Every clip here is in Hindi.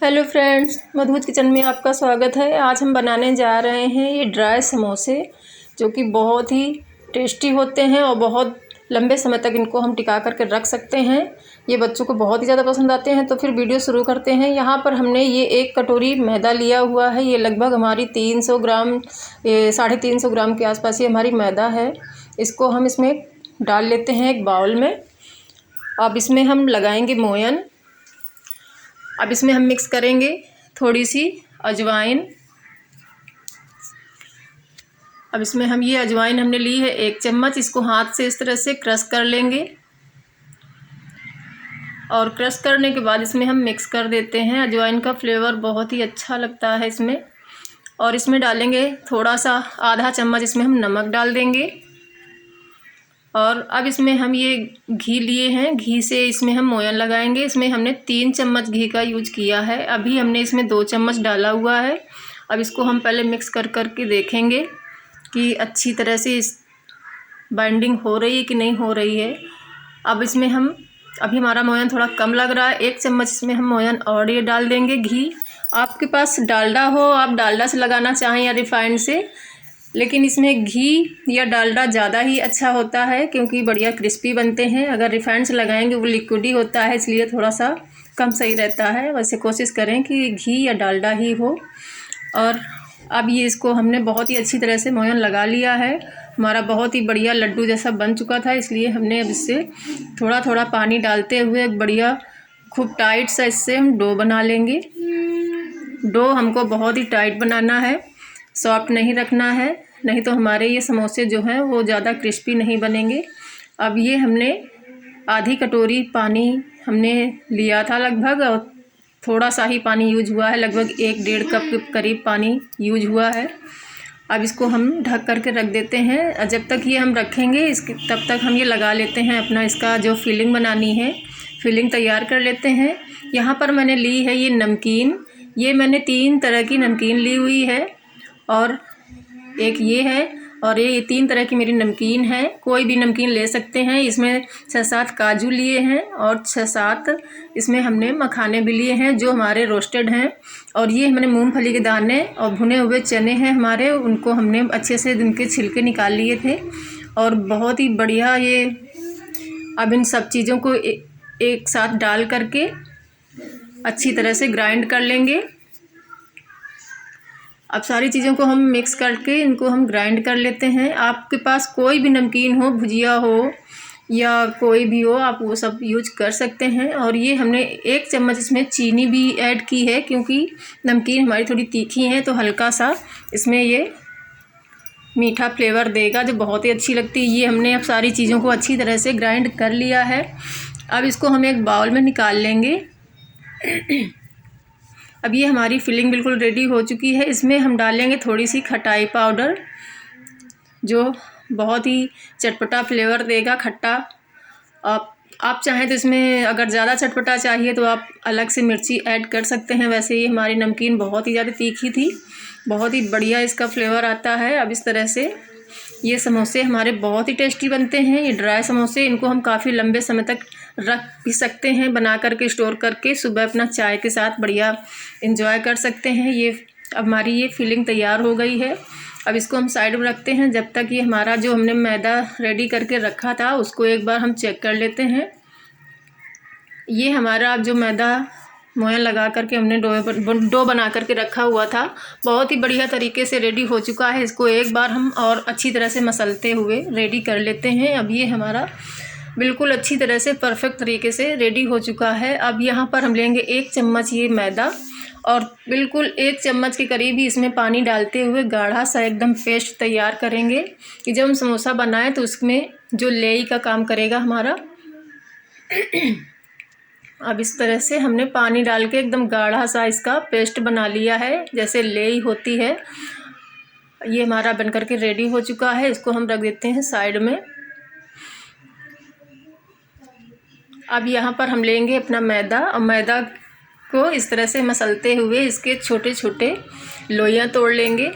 हेलो फ्रेंड्स, मधुज किचन में आपका स्वागत है। आज हम बनाने जा रहे हैं ये ड्राई समोसे, जो कि बहुत ही टेस्टी होते हैं और बहुत लंबे समय तक इनको हम टिका करके रख सकते हैं। ये बच्चों को बहुत ही ज़्यादा पसंद आते हैं। तो फिर वीडियो शुरू करते हैं। यहाँ पर हमने ये 1 कटोरी मैदा लिया हुआ है। ये लगभग हमारी 300 ग्राम 350 ग्राम के आसपास ये हमारी मैदा है। इसको हम इसमें डाल लेते हैं एक बाउल में। अब इसमें हम लगाएंगे मोयन। अब इसमें हम मिक्स करेंगे थोड़ी सी अजवाइन। अब इसमें हम ये अजवाइन हमने ली है 1 चम्मच। इसको हाथ से इस तरह से क्रश कर लेंगे और क्रश करने के बाद इसमें हम मिक्स कर देते हैं। अजवाइन का फ्लेवर बहुत ही अच्छा लगता है इसमें। और इसमें डालेंगे थोड़ा सा आधा चम्मच इसमें हम नमक डाल देंगे। और अब इसमें हम ये घी लिए हैं, घी से इसमें हम मोयन लगाएंगे। इसमें हमने 3 चम्मच घी का यूज किया है। अभी हमने इसमें 2 चम्मच डाला हुआ है। अब इसको हम पहले मिक्स कर के देखेंगे कि अच्छी तरह से इस बाइंडिंग हो रही है कि नहीं हो रही है। अब इसमें हम अभी हमारा मोयन थोड़ा कम लग रहा है। 1 चम्मच इसमें हम मोयन और ये डाल देंगे घी। आपके पास डालडा हो, आप डालडा से लगाना चाहें या रिफाइंड से, लेकिन इसमें घी या डालडा ज़्यादा ही अच्छा होता है क्योंकि बढ़िया क्रिस्पी बनते हैं। अगर रिफाइंड से लगाएंगे वो लिक्विडी होता है, इसलिए थोड़ा सा कम सही रहता है। वैसे कोशिश करें कि घी या डालडा ही हो। और अब ये इसको हमने बहुत ही अच्छी तरह से मोयन लगा लिया है। हमारा बहुत ही बढ़िया लड्डू जैसा बन चुका था, इसलिए हमने अब इससे थोड़ा थोड़ा पानी डालते हुए बढ़िया खूब टाइट सा इससे हम डो बना लेंगे। डो हमको बहुत ही टाइट बनाना है, सॉफ्ट नहीं रखना है, नहीं तो हमारे ये समोसे जो हैं वो ज़्यादा क्रिस्पी नहीं बनेंगे। अब ये हमने आधी कटोरी पानी हमने लिया था लगभग, और थोड़ा सा ही पानी यूज हुआ है। लगभग 1-1.5 कप के करीब पानी यूज हुआ है। अब इसको हम ढक करके रख देते हैं। जब तक ये हम रखेंगे इसके तब तक हम ये लगा लेते हैं अपना इसका जो फिलिंग बनानी है, फिलिंग तैयार कर लेते हैं। यहाँ पर मैंने ली है ये नमकीन। ये मैंने 3 तरह की नमकीन ली हुई है और एक ये है, और ये 3 तरह की मेरी नमकीन है। कोई भी नमकीन ले सकते हैं। इसमें 6-7 काजू लिए हैं और 6-7 इसमें हमने मखाने भी लिए हैं जो हमारे रोस्टेड हैं। और ये मैंने मूंगफली के दाने और भुने हुए चने हैं हमारे, उनको हमने अच्छे से इनके छिलके निकाल लिए थे। और बहुत ही बढ़िया ये अब इन सब चीज़ों को एक साथ डाल करके अच्छी तरह से ग्राइंड कर लेंगे। अब सारी चीज़ों को हम मिक्स करके इनको हम ग्राइंड कर लेते हैं। आपके पास कोई भी नमकीन हो, भुजिया हो या कोई भी हो, आप वो सब यूज कर सकते हैं। और ये हमने 1 चम्मच इसमें चीनी भी ऐड की है क्योंकि नमकीन हमारी थोड़ी तीखी है, तो हल्का सा इसमें ये मीठा फ्लेवर देगा जो बहुत ही अच्छी लगती है। ये हमने अब सारी चीज़ों को अच्छी तरह से ग्राइंड कर लिया है। अब इसको हम एक बाउल में निकाल लेंगे। अब ये हमारी फिलिंग बिल्कुल रेडी हो चुकी है। इसमें हम डालेंगे थोड़ी सी खटाई पाउडर जो बहुत ही चटपटा फ्लेवर देगा, खट्टा। आप चाहें तो इसमें अगर ज़्यादा चटपटा चाहिए तो आप अलग से मिर्ची ऐड कर सकते हैं। वैसे ये हमारी नमकीन बहुत ही ज़्यादा तीखी थी, बहुत ही बढ़िया इसका फ्लेवर आता है। अब इस तरह से ये समोसे हमारे बहुत ही टेस्टी बनते हैं। ये ड्राई समोसे, इनको हम काफ़ी लंबे समय तक रख भी सकते हैं, बना करके स्टोर करके सुबह अपना चाय के साथ बढ़िया एंजॉय कर सकते हैं। ये अब हमारी ये फिलिंग तैयार हो गई है। अब इसको हम साइड में रखते हैं जब तक ये हमारा जो हमने मैदा रेडी करके रखा था उसको एक बार हम चेक कर लेते हैं। ये हमारा अब जो मैदा मोयन लगा करके हमने डो बना करके रखा हुआ था, बहुत ही बढ़िया तरीके से रेडी हो चुका है। इसको एक बार हम और अच्छी तरह से मसलते हुए रेडी कर लेते हैं। अब ये हमारा बिल्कुल अच्छी तरह से परफेक्ट तरीके से रेडी हो चुका है। अब यहाँ पर हम लेंगे 1 चम्मच ये मैदा और बिल्कुल 1 चम्मच के करीब ही इसमें पानी डालते हुए गाढ़ा सा एकदम पेस्ट तैयार करेंगे कि जब हम समोसा बनाएं तो उसमें जो लेई का काम करेगा हमारा। अब इस तरह से हमने पानी डाल के एकदम गाढ़ा सा इसका पेस्ट बना लिया है, जैसे लेई होती है। ये हमारा बनकर के रेडी हो चुका है। इसको हम रख देते हैं साइड में। अब यहाँ पर हम लेंगे अपना मैदा और मैदा को इस तरह से मसलते हुए इसके छोटे छोटे लोइयाँ तोड़ लेंगे।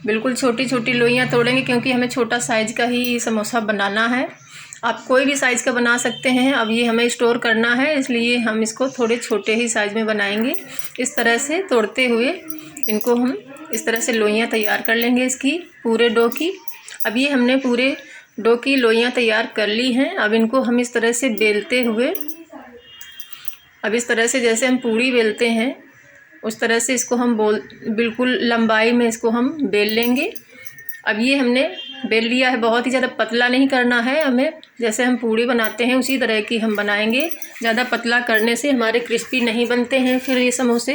बिल्कुल छोटी छोटी लोइयाँ तोड़ेंगे क्योंकि हमें छोटा साइज़ का ही समोसा बनाना है। आप कोई भी साइज़ का बना सकते हैं। अब ये हमें स्टोर करना है, इसलिए हम इसको थोड़े छोटे ही साइज़ में बनाएंगे। इस तरह से तोड़ते हुए इनको हम इस तरह से लोइयाँ तैयार कर लेंगे इसकी पूरे डो की। अब ये हमने पूरे डो की लोइयाँ तैयार कर ली हैं। अब इनको हम इस तरह से बेलते हुए, अब इस तरह से जैसे हम पूड़ी बेलते हैं उस तरह से इसको हम बिल्कुल लंबाई में इसको हम बेल लेंगे। अब ये हमने बेल लिया है, बहुत ही ज़्यादा पतला नहीं करना है हमें, जैसे हम पूड़ी बनाते हैं उसी तरह की हम बनाएंगे। ज़्यादा पतला करने से हमारे क्रिस्पी नहीं बनते हैं फिर ये समोसे।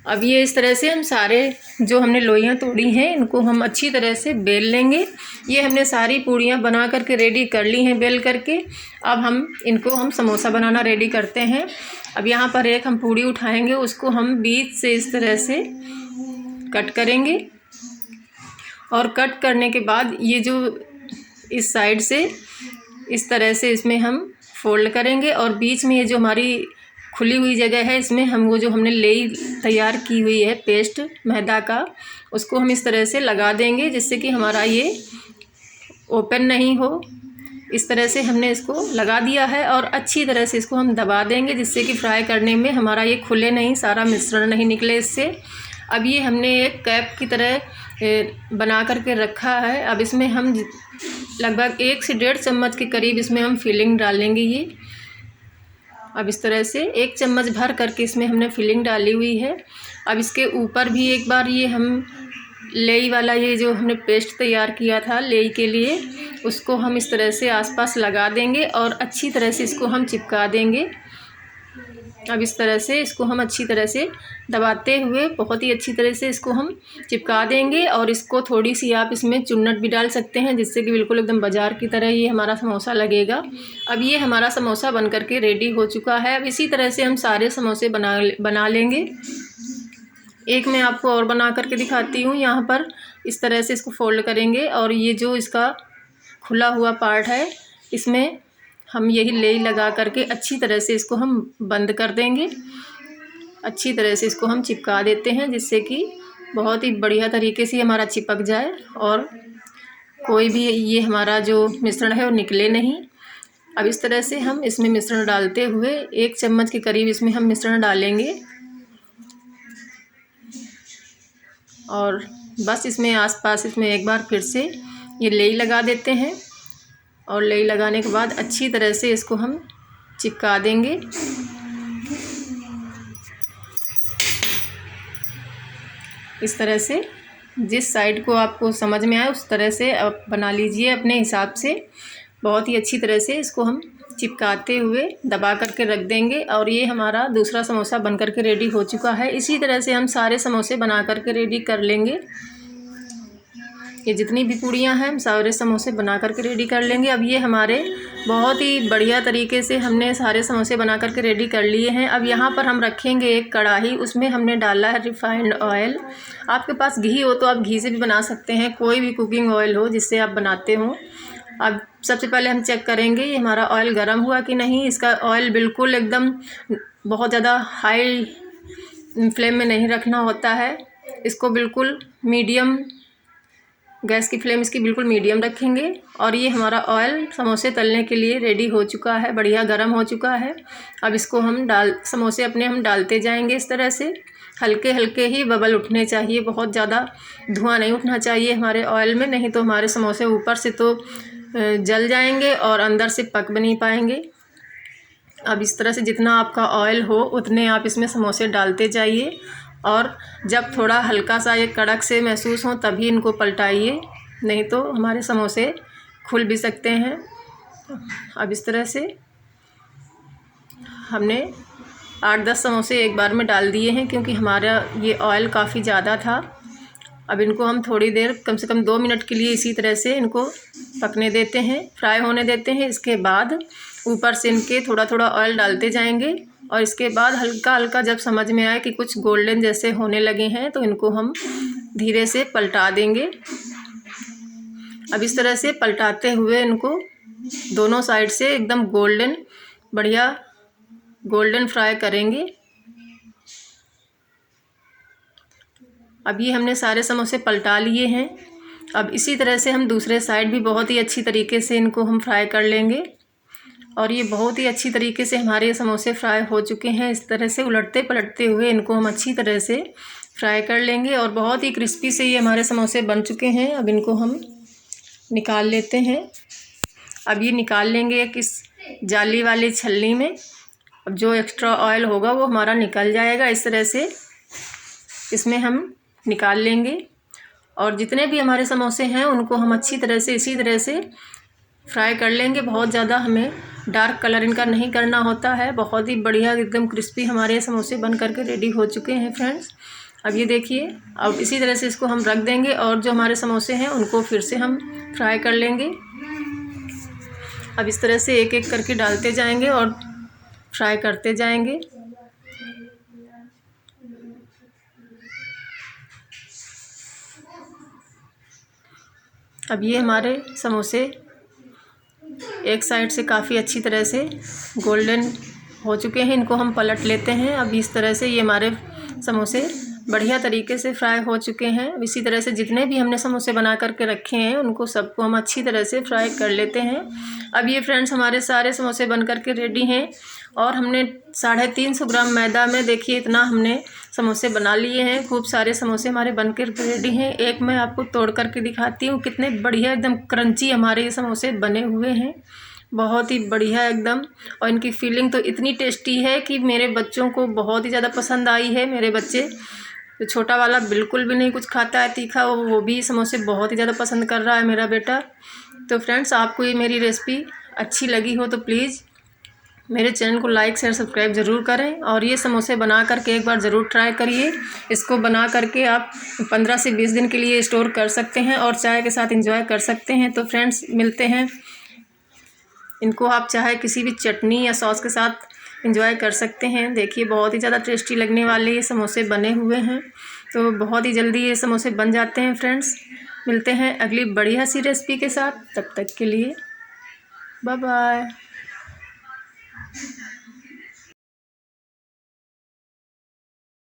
अब ये इस तरह से हम सारे जो हमने लोइयाँ तोड़ी हैं इनको हम अच्छी तरह से बेल लेंगे। ये हमने सारी पूड़ियाँ बना करके रेडी कर ली हैं बेल करके। अब हम समोसा बनाना रेडी करते हैं। अब यहाँ पर एक हम पूड़ी उठाएंगे, उसको हम बीच से इस तरह से कट करेंगे और कट करने के बाद ये जो इस साइड से इस तरह से इसमें हम फोल्ड करेंगे और बीच में ये जो हमारी खुली हुई जगह है इसमें हम वो जो हमने लेई तैयार की हुई है पेस्ट मैदा का, उसको हम इस तरह से लगा देंगे जिससे कि हमारा ये ओपन नहीं हो। इस तरह से हमने इसको लगा दिया है और अच्छी तरह से इसको हम दबा देंगे जिससे कि फ्राई करने में हमारा ये खुले नहीं, सारा मिश्रण नहीं निकले इससे। अब ये हमने एक कैप की तरह बना करके रखा है। अब इसमें हम लगभग 1 से 1.5 चम्मच के करीब इसमें हम फिलिंग डालेंगे ये। अब इस तरह से 1 चम्मच भर करके इसमें हमने फिलिंग डाली हुई है। अब इसके ऊपर भी एक बार ये हम लेई वाला ये जो हमने पेस्ट तैयार किया था लेई के लिए, उसको हम इस तरह से आसपास लगा देंगे और अच्छी तरह से इसको हम चिपका देंगे। अब इस तरह से इसको हम अच्छी तरह से दबाते हुए बहुत ही अच्छी तरह से इसको हम चिपका देंगे। और इसको थोड़ी सी आप इसमें चुन्नट भी डाल सकते हैं जिससे कि बिल्कुल एकदम बाज़ार की तरह ये हमारा समोसा लगेगा। अब ये हमारा समोसा बन करके रेडी हो चुका है। अब इसी तरह से हम सारे समोसे बना लेंगे। एक मैं आपको और बना करके दिखाती हूँ। यहाँ पर इस तरह से इसको फोल्ड करेंगे और ये जो इसका खुला हुआ पार्ट है इसमें हम यही लेई लगा करके अच्छी तरह से इसको हम बंद कर देंगे। अच्छी तरह से इसको हम चिपका देते हैं जिससे कि बहुत ही बढ़िया तरीके से हमारा चिपक जाए और कोई भी ये हमारा जो मिश्रण है वो निकले नहीं। अब इस तरह से हम इसमें मिश्रण डालते हुए 1 चम्मच के करीब इसमें हम मिश्रण डालेंगे और बस इसमें आसपास इसमें एक बार फिर से ये लेई लगा देते हैं और लेई लगाने के बाद अच्छी तरह से इसको हम चिपका देंगे। इस तरह से जिस साइड को आपको समझ में आए उस तरह से आप बना लीजिए अपने हिसाब से। बहुत ही अच्छी तरह से इसको हम चिपकाते हुए दबा करके रख देंगे और ये हमारा दूसरा समोसा बन करके रेडी हो चुका है। इसी तरह से हम सारे समोसे बना करके रेडी कर लेंगे। ये जितनी भी पूड़ियाँ हैं हम सारे समोसे बना करके रेडी कर लेंगे। अब ये हमारे बहुत ही बढ़िया तरीके से हमने सारे समोसे बना करके रेडी कर लिए हैं। अब यहाँ पर हम रखेंगे एक कढ़ाई, उसमें हमने डाला है रिफाइंड ऑयल। आपके पास घी हो तो आप घी से भी बना सकते हैं, कोई भी कुकिंग ऑयल हो जिससे आप बनाते हो। अब सबसे पहले हम चेक करेंगे ये हमारा ऑयल गर्म हुआ कि नहीं। इसका ऑयल बिल्कुल एकदम बहुत ज़्यादा हाई फ्लेम में नहीं रखना होता है, इसको बिल्कुल मीडियम, गैस की फ्लेम इसकी बिल्कुल मीडियम रखेंगे। और ये हमारा ऑयल समोसे तलने के लिए रेडी हो चुका है, बढ़िया गर्म हो चुका है। अब इसको हम समोसे अपने हम डालते जाएंगे इस तरह से। हल्के हल्के ही बबल उठने चाहिए, बहुत ज़्यादा धुआं नहीं उठना चाहिए हमारे ऑयल में, नहीं तो हमारे समोसे ऊपर से तो जल जाएंगे और अंदर से पक भी नहीं पाएंगे। अब इस तरह से जितना आपका ऑयल हो उतने आप इसमें समोसे डालते जाइए और जब थोड़ा हल्का सा ये कड़क से महसूस हो तभी इनको पलटाइए, नहीं तो हमारे समोसे खुल भी सकते हैं। अब इस तरह से हमने 8-10 समोसे एक बार में डाल दिए हैं क्योंकि हमारा ये ऑयल काफ़ी ज़्यादा था। अब इनको हम थोड़ी देर कम से कम 2 मिनट के लिए इसी तरह से इनको पकने देते हैं, फ्राई होने देते हैं। इसके बाद ऊपर से इनके थोड़ा थोड़ा ऑयल डालते जाएंगे और इसके बाद हल्का हल्का जब समझ में आए कि कुछ गोल्डन जैसे होने लगे हैं तो इनको हम धीरे से पलटा देंगे। अब इस तरह से पलटाते हुए इनको दोनों साइड से एकदम गोल्डन, बढ़िया गोल्डन फ्राई करेंगे। अब ये हमने सारे समोसे पलटा लिए हैं। अब इसी तरह से हम दूसरे साइड भी बहुत ही अच्छी तरीके से इनको हम फ्राई कर लेंगे। और ये बहुत ही अच्छी तरीके से हमारे समोसे फ्राई हो चुके हैं। इस तरह से उलटते पलटते हुए इनको हम अच्छी तरह से फ्राई कर लेंगे और बहुत ही क्रिस्पी से ये हमारे समोसे बन चुके हैं। अब इनको हम निकाल लेते हैं। अब ये निकाल लेंगे एक इस जाली वाली छलनी में। अब जो एक्स्ट्रा ऑयल होगा वो हमारा निकल जाएगा। इस तरह से इसमें हम निकाल लेंगे और जितने भी हमारे समोसे हैं उनको हम अच्छी तरह से इसी तरह से फ्राई कर लेंगे। बहुत ज़्यादा हमें डार्क कलर इनका नहीं करना होता है। बहुत ही बढ़िया एकदम क्रिस्पी हमारे समोसे बन करके रेडी हो चुके हैं फ्रेंड्स। अब ये देखिए, अब इसी तरह से इसको हम रख देंगे और जो हमारे समोसे हैं उनको फिर से हम फ्राई कर लेंगे। अब इस तरह से एक एक करके डालते जाएंगे और फ्राई करते जाएंगे। अब ये हमारे समोसे एक साइड से काफ़ी अच्छी तरह से गोल्डन हो चुके हैं। इनको हम पलट लेते हैं। अब इस तरह से ये हमारे समोसे बढ़िया तरीके से फ्राई हो चुके हैं। अब इसी तरह से जितने भी हमने समोसे बना करके रखे हैं उनको सबको हम अच्छी तरह से फ्राई कर लेते हैं। अब ये फ्रेंड्स हमारे सारे समोसे बन करके रेडी हैं और हमने 350 ग्राम मैदा में देखिए इतना हमने समोसे बना लिए हैं। खूब सारे समोसे हमारे बन कर रेडी हैं। एक मैं आपको तोड़ करके दिखाती हूँ, कितने बढ़िया एकदम क्रंची हमारे ये समोसे बने हुए हैं। बहुत ही बढ़िया एकदम, और इनकी फीलिंग तो इतनी टेस्टी है कि मेरे बच्चों को बहुत ही ज़्यादा पसंद आई है। मेरे बच्चे तो छोटा वाला बिल्कुल भी नहीं कुछ खाता है तीखा, वो भी समोसे बहुत ही ज़्यादा पसंद कर रहा है मेरा बेटा। तो फ्रेंड्स, आपको ये मेरी रेसिपी अच्छी लगी हो तो प्लीज़ मेरे चैनल को लाइक शेयर सब्सक्राइब ज़रूर करें और ये समोसे बना करके एक बार ज़रूर ट्राई करिए। इसको बना करके आप 15 से 20 दिन के लिए स्टोर कर सकते हैं और चाय के साथ एंजॉय कर सकते हैं। तो फ्रेंड्स, मिलते हैं। इनको आप चाहे किसी भी चटनी या सॉस के साथ एंजॉय कर सकते हैं। देखिए बहुत ही ज़्यादा टेस्टी लगने वाले ये समोसे बने हुए हैं। तो बहुत ही जल्दी ये समोसे बन जाते हैं फ्रेंड्स। मिलते हैं अगली बढ़िया सी रेसिपी के साथ, तब तक के लिए बाय बाय।